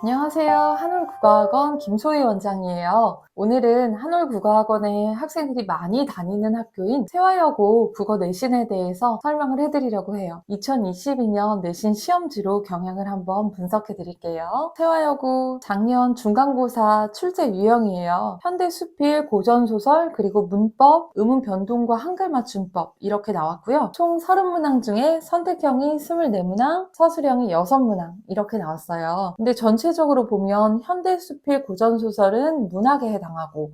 안녕하세요. 한올국어학원 김소희 원장이에요. 오늘은 한올국어학원에 학생들이 많이 다니는 학교인 세화여고 국어 내신에 대해서 설명을 해드리려고 해요. 2022년 내신 시험지로 경향을 한번 분석해 드릴게요. 세화여고 작년 중간고사 출제 유형이에요. 현대수필, 고전소설, 그리고 문법, 의문 변동과 한글 맞춤법 이렇게 나왔고요. 총 30문항 중에 선택형이 24문항, 서술형이 6문항 이렇게 나왔어요. 근데 전체적으로 보면 현대수필 고전소설은 문학에 해당하고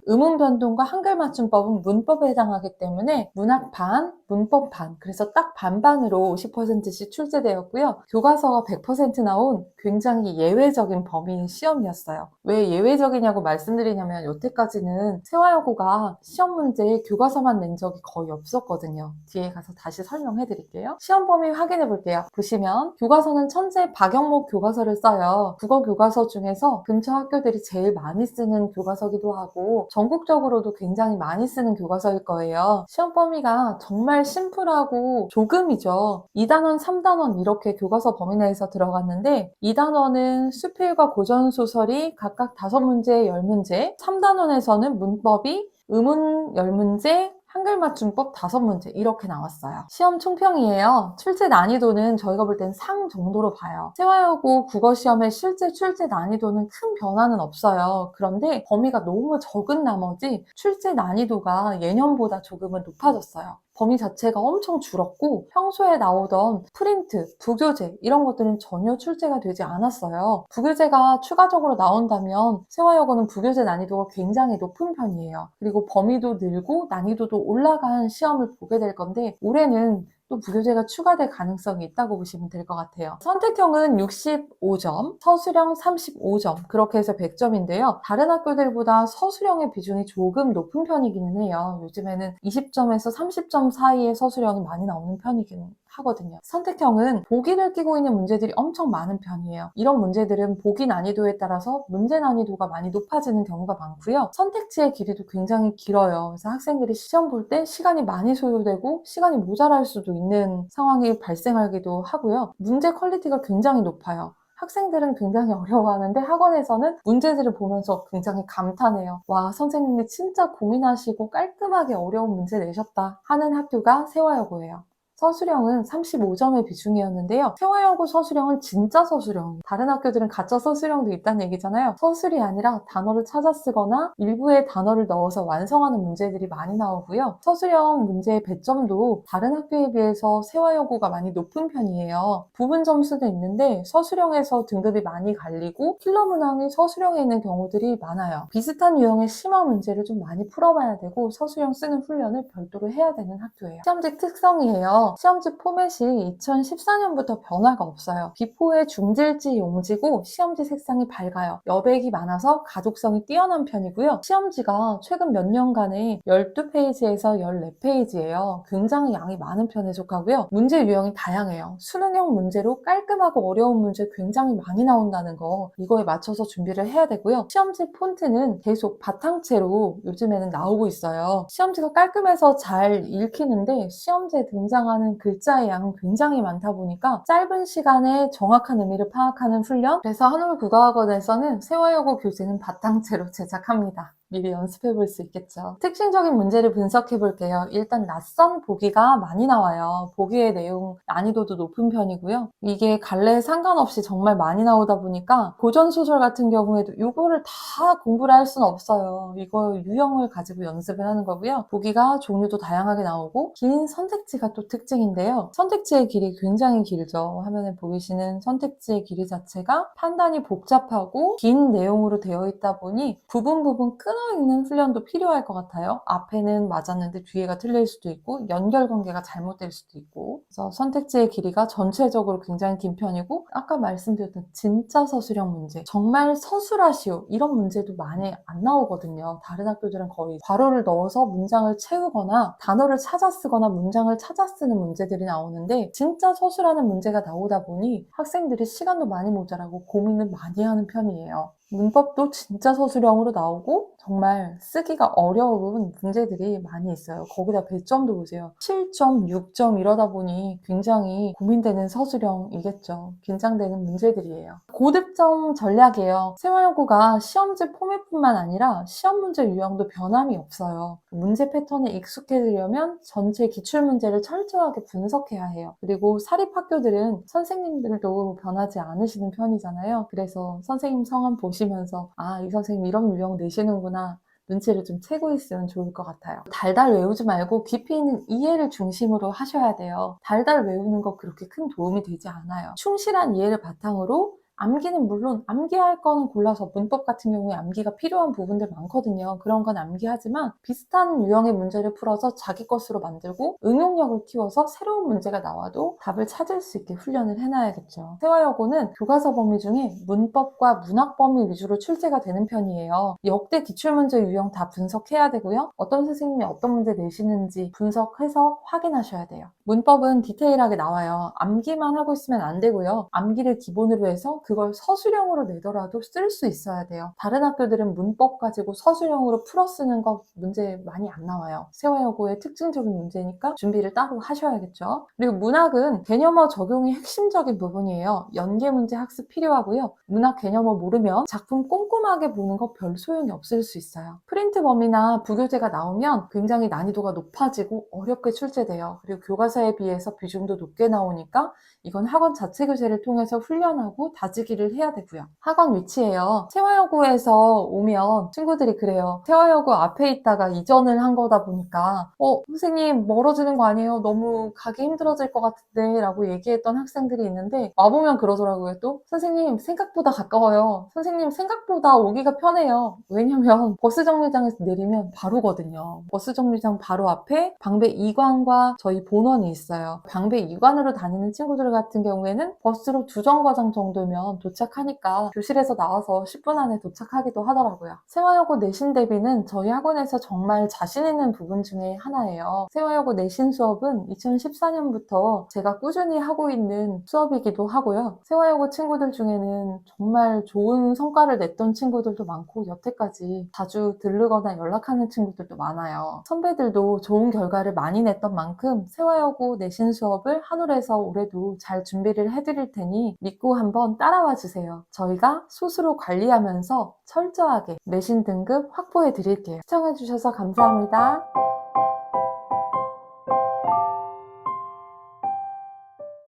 의문 변동과 한글 맞춤법은 문법에 해당하기 때문에 문학 반, 문법 반, 그래서 딱 반반으로 50%씩 출제되었고요. 교과서가 100% 나온 굉장히 예외적인 범위의 시험이었어요. 왜 예외적이냐고 말씀드리냐면 여태까지는 세화여고가 시험 문제에 교과서만 낸 적이 거의 없었거든요. 뒤에 가서 다시 설명해 드릴게요. 시험 범위 확인해 볼게요. 보시면 교과서는 천재 박영목 교과서를 써요. 국어 교과서 중에서 근처 학교들이 제일 많이 쓰는 교과서기도 하고 전국적으로도 굉장히 많이 쓰는 교과서일 거예요. 시험 범위가 정말 심플하고 조금이죠. 2단원, 3단원 이렇게 교과서 범위 내에서 들어갔는데 2단원은 수필과 고전소설이 각각 5문제, 10문제, 3단원에서는 문법이 의문 10문제, 한글 맞춤법 5문제 이렇게 나왔어요. 시험 총평이에요. 출제 난이도는 저희가 볼 땐 상 정도로 봐요. 세화여고 국어시험의 실제 출제 난이도는 큰 변화는 없어요. 그런데 범위가 너무 적은 나머지 출제 난이도가 예년보다 조금은 높아졌어요. 범위 자체가 엄청 줄었고 평소에 나오던 프린트, 부교재 이런 것들은 전혀 출제가 되지 않았어요. 부교재가 추가적으로 나온다면 세화여고는 부교재 난이도가 굉장히 높은 편이에요. 그리고 범위도 늘고 난이도도 올라간 시험을 보게 될 건데 올해는 또 부교재가 추가될 가능성이 있다고 보시면 될 것 같아요. 선택형은 65점, 서술형 35점, 그렇게 해서 100점인데요. 다른 학교들보다 서술형의 비중이 조금 높은 편이기는 해요. 요즘에는 20점에서 30점 사이의 서술형이 많이 나오는 편이긴 하거든요. 선택형은 보기를 끼고 있는 문제들이 엄청 많은 편이에요. 이런 문제들은 보기 난이도에 따라서 문제 난이도가 많이 높아지는 경우가 많고요. 선택지의 길이도 굉장히 길어요. 그래서 학생들이 시험 볼 때 시간이 많이 소요되고 시간이 모자랄 수도 있는 상황이 발생하기도 하고요. 문제 퀄리티가 굉장히 높아요. 학생들은 굉장히 어려워하는데 학원에서는 문제들을 보면서 굉장히 감탄해요. 와, 선생님이 진짜 고민하시고 깔끔하게 어려운 문제 내셨다 하는 학교가 세화여고예요. 서술형은 35점의 비중이었는데요. 세화여고 서술형은 진짜 서술형. 다른 학교들은 가짜 서술형도 있다는 얘기잖아요. 서술이 아니라 단어를 찾아 쓰거나 일부의 단어를 넣어서 완성하는 문제들이 많이 나오고요. 서술형 문제의 배점도 다른 학교에 비해서 세화여고가 많이 높은 편이에요. 부분 점수도 있는데 서술형에서 등급이 많이 갈리고 킬러 문항이 서술형에 있는 경우들이 많아요. 비슷한 유형의 심화 문제를 좀 많이 풀어봐야 되고 서술형 쓰는 훈련을 별도로 해야 되는 학교예요. 시험지 특성이에요. 시험지 포맷이 2014년부터 변화가 없어요. 비포의 중질지 용지고 시험지 색상이 밝아요. 여백이 많아서 가독성이 뛰어난 편이고요. 시험지가 최근 몇 년간에 12페이지에서 14페이지예요. 굉장히 양이 많은 편에 속하고요. 문제 유형이 다양해요. 수능형 문제로 깔끔하고 어려운 문제 굉장히 많이 나온다는 거 이거에 맞춰서 준비를 해야 되고요. 시험지 폰트는 계속 바탕체로 요즘에는 나오고 있어요. 시험지가 깔끔해서 잘 읽히는데 시험지에 등장하는 글자의 양은 굉장히 많다 보니까 짧은 시간에 정확한 의미를 파악하는 훈련. 그래서 한올국어학원에서는 세화여고 교재는 바탕체로 제작합니다. 미리 연습해 볼 수 있겠죠. 특징적인 문제를 분석해 볼게요. 일단 낯선 보기가 많이 나와요. 보기의 내용 난이도도 높은 편이고요. 이게 갈래에 상관없이 정말 많이 나오다 보니까 고전소설 같은 경우에도 이거를 다 공부를 할 수는 없어요. 이거 유형을 가지고 연습을 하는 거고요. 보기가 종류도 다양하게 나오고 긴 선택지가 또 특징인데요. 선택지의 길이 굉장히 길죠. 화면에 보이시는 선택지의 길이 자체가 판단이 복잡하고 긴 내용으로 되어 있다 보니 부분 끊어 읽는 훈련도 필요할 것 같아요. 앞에는 맞았는데 뒤에가 틀릴 수도 있고 연결 관계가 잘못될 수도 있고 그래서 선택지의 길이가 전체적으로 굉장히 긴 편이고 아까 말씀드렸던 진짜 서술형 문제 정말 서술하시오 이런 문제도 많이 안 나오거든요. 다른 학교들은 거의 괄호를 넣어서 문장을 채우거나 단어를 찾아 쓰거나 문장을 찾아 쓰는 문제들이 나오는데 진짜 서술하는 문제가 나오다 보니 학생들이 시간도 많이 모자라고 고민을 많이 하는 편이에요. 문법도 진짜 서술형으로 나오고 정말 쓰기가 어려운 문제들이 많이 있어요. 거기다 배점도 보세요. 7점, 6점 이러다 보니 굉장히 고민되는 서술형이겠죠. 긴장되는 문제들이에요. 고득점 전략이에요. 세월고가 시험지 포맷뿐만 아니라 시험 문제 유형도 변함이 없어요. 문제 패턴에 익숙해지려면 전체 기출문제를 철저하게 분석해야 해요. 그리고 사립학교들은 선생님들도 변하지 않으시는 편이잖아요. 그래서 선생님 성함 보시면서 이 선생님 이런 유형 내시는구나 눈치를 좀 채고 있으면 좋을 것 같아요. 달달 외우지 말고 깊이 있는 이해를 중심으로 하셔야 돼요. 달달 외우는 거 그렇게 큰 도움이 되지 않아요. 충실한 이해를 바탕으로 암기는 물론 암기할 거는 골라서 문법 같은 경우에 암기가 필요한 부분들 많거든요. 그런 건 암기하지만 비슷한 유형의 문제를 풀어서 자기 것으로 만들고 응용력을 키워서 새로운 문제가 나와도 답을 찾을 수 있게 훈련을 해놔야겠죠. 세화여고는 교과서 범위 중에 문법과 문학 범위 위주로 출제가 되는 편이에요. 역대 기출문제 유형 다 분석해야 되고요. 어떤 선생님이 어떤 문제 내시는지 분석해서 확인하셔야 돼요. 문법은 디테일하게 나와요. 암기만 하고 있으면 안 되고요. 암기를 기본으로 해서 그걸 서술형으로 내더라도 쓸 수 있어야 돼요. 다른 학교들은 문법 가지고 서술형으로 풀어 쓰는 거 문제 많이 안 나와요. 세화여고의 특징적인 문제니까 준비를 따로 하셔야겠죠. 그리고 문학은 개념어 적용이 핵심적인 부분이에요. 연계 문제 학습 필요하고요. 문학 개념어 모르면 작품 꼼꼼하게 보는 거 별 소용이 없을 수 있어요. 프린트 범위나 부교재가 나오면 굉장히 난이도가 높아지고 어렵게 출제돼요. 그리고 교과서에 비해서 비중도 높게 나오니까 이건 학원 자체 교재를 통해서 훈련하고 다지기를 해야 되고요. 학원 위치예요. 세화여고에서 오면 친구들이 그래요. 세화여고 앞에 있다가 이전을 한 거다 보니까 선생님 멀어지는 거 아니에요? 너무 가기 힘들어질 것 같은데 라고 얘기했던 학생들이 있는데 와보면 그러더라고요. 또 선생님 생각보다 가까워요. 선생님 생각보다 오기가 편해요. 왜냐면 버스 정류장에서 내리면 바로거든요. 버스 정류장 바로 앞에 방배 2관과 저희 본원이 있어요. 방배 2관으로 다니는 친구들 같은 경우에는 버스로 2정거장 정도면 도착하니까 교실에서 나와서 10분 안에 도착하기도 하더라고요. 세화여고 내신 대비는 저희 학원에서 정말 자신 있는 부분 중에 하나예요. 세화여고 내신 수업은 2014년부터 제가 꾸준히 하고 있는 수업이기도 하고요. 세화여고 친구들 중에는 정말 좋은 성과를 냈던 친구들도 많고 여태까지 자주 들르거나 연락하는 친구들도 많아요. 선배들도 좋은 결과를 많이 냈던 만큼 세화여고 내신 수업을 한올에서 올해도 잘 준비를 해드릴 테니 믿고 한번 따라와 주세요. 저희가 스스로 관리하면서 철저하게 내신 등급 확보해 드릴게요. 시청해주셔서 감사합니다.